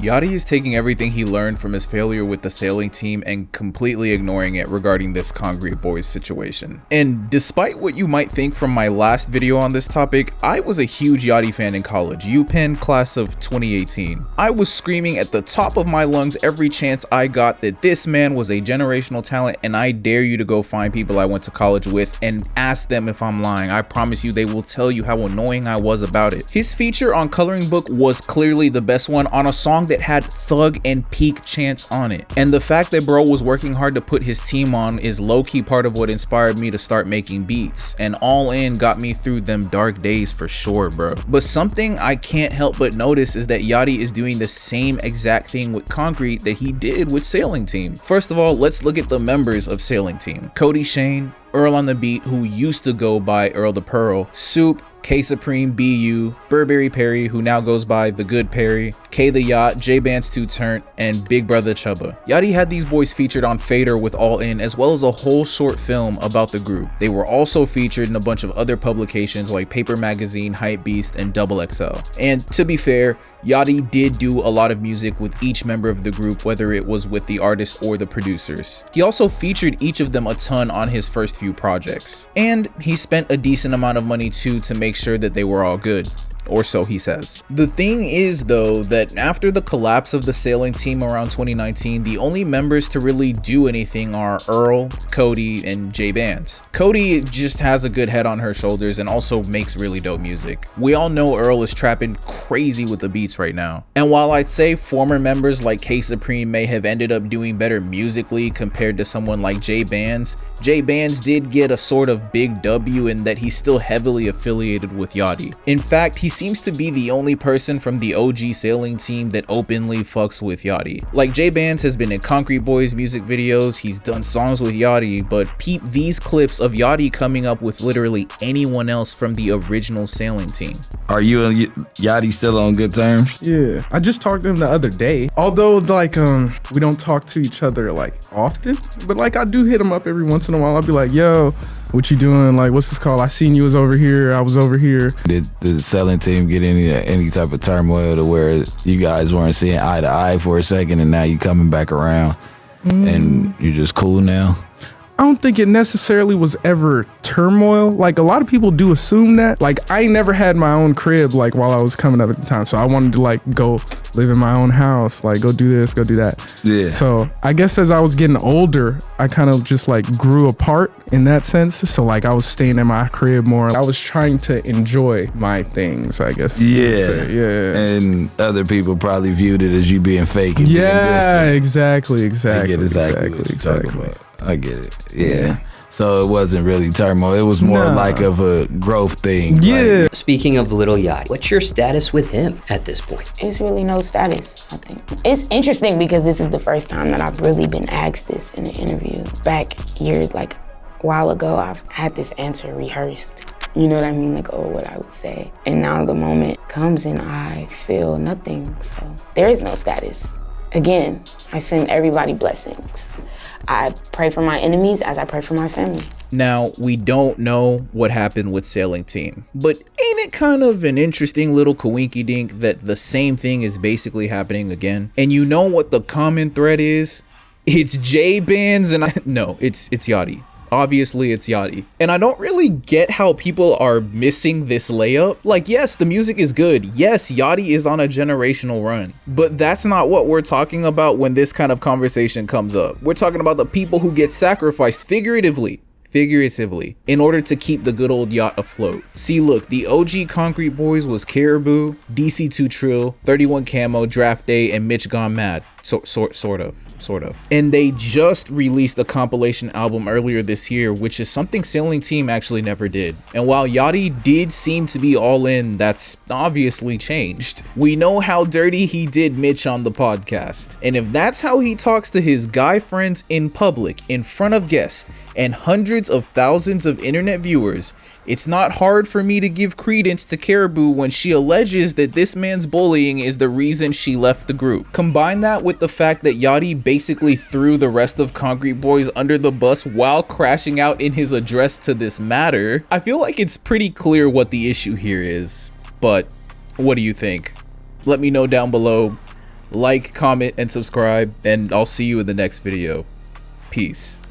Yachty is taking everything he learned from his failure with the sailing team and completely ignoring it regarding this Concrete Boys situation. And despite what you might think from my last video on this topic, I was a huge Yachty fan in college, UPenn class of 2018. I was screaming at the top of my lungs every chance I got that this man was a generational talent, and I dare you to go find people I went to college with and ask them if I'm lying. I promise you they will tell you how annoying I was about it. His feature on Coloring Book was clearly the best one on a song that had Thug and Peak chants on it. And the fact that bro was working hard to put his team on is low-key part of what inspired me to start making beats, and All In got me through them dark days for sure, bro. But something I can't help but notice is that Yachty is doing the same exact thing with Concrete that he did with Sailing Team. First of all, let's look at the members of Sailing Team. Cody Shane, Earl on the Beat, who used to go by Earl the Pearl, Soup, K Supreme, BU, Burberry Perry, who now goes by The Good Perry, K the Yacht, J Band's 2 Turnt, and Big Brother Chubba. Yachty had these boys featured on Fader with All In, as well as a whole short film about the group. They were also featured in a bunch of other publications like Paper Magazine, Hypebeast, and Double XL. And to be fair, Yachty did do a lot of music with each member of the group, whether it was with the artist or the producers. He also featured each of them a ton on his first few projects. And he spent a decent amount of money too to make sure that they were all good. Or so he says. The thing is though, that after the collapse of the Sailing Team around 2019, the only members to really do anything are Earl, Cody, and J Bands. Cody just has a good head on her shoulders and also makes really dope music. We all know Earl is trapping crazy with the beats right now. And while I'd say former members like K Supreme may have ended up doing better musically compared to someone like J Bands did get a sort of big W in that he's still heavily affiliated with Yachty. In fact, he seems to be the only person from the OG Sailing Team that openly fucks with Yachty. Like, J Bands has been in Concrete Boys music videos, he's done songs with Yachty, but peep these clips of Yachty coming up with literally anyone else from the original Sailing Team. Are you and Yachty still on good terms? Yeah, I just talked to him the other day. Although like we don't talk to each other like often, but like I do hit him up every once in a while. I'll be like, yo, what you doing? Like, what's this called? I seen you was over here. I was over here. Did the Sailing Team get any type of turmoil to where you guys weren't seeing eye to eye for a second, and now you coming back around and you're just cool now? I don't think it necessarily was ever turmoil. Like, a lot of people do assume that. Like, I never had my own crib, like, while I was coming up at the time. So I wanted to, like, go live in my own house, like, go do this, go do that. Yeah. So I guess as I was getting older, I kind of just, like, grew apart in that sense. So, like, I was staying in my crib more. I was trying to enjoy my things, I guess. Yeah. Yeah. And other people probably viewed it as you being fake. And Yeah, being exactly. I get exactly what you're talking about. I get it. Yeah. So it wasn't really turmoil. It was more like of a growth thing. Yeah. Like, Speaking of Little Yachty, what's your status with him at this point? It's really no status, I think. It's interesting because this is the first time that I've really been asked this in an interview. Back years, like a while ago, I've had this answer rehearsed. You know what I mean? Like, oh, what I would say. And now the moment comes and I feel nothing. So there is no status. Again, I send everybody blessings. I pray for my enemies as I pray for my family. Now, we don't know what happened with Sailing Team, but ain't it kind of an interesting little coinky-dink that the same thing is basically happening again? And you know what the common thread is? It's J Bands and it's Yachty. Obviously, it's Yachty. And I don't really get how people are missing this layup. Like, yes, the music is good. Yes, Yachty is on a generational run. But that's not what we're talking about when this kind of conversation comes up. We're talking about the people who get sacrificed figuratively, in order to keep the good old yacht afloat. See, look, the OG Concrete Boys was Caribou, DC2 Trill, 31 Camo, Draft Day, and Mitch Gone Mad. Sort of. And they just released a compilation album earlier this year, which is something Sailing Team actually never did. And while Yachty did seem to be all in, that's obviously changed. We know how dirty he did Mitch on the podcast. And if that's how he talks to his guy friends in public, in front of guests, and hundreds of thousands of internet viewers, it's not hard for me to give credence to Caribou when she alleges that this man's bullying is the reason she left the group. Combine that with the fact that Yachty basically threw the rest of Concrete Boys under the bus while crashing out in his address to this matter, I feel like it's pretty clear what the issue here is. But what do you think? Let me know down below. like, comment, and subscribe, and I'll see you in the next video. Peace.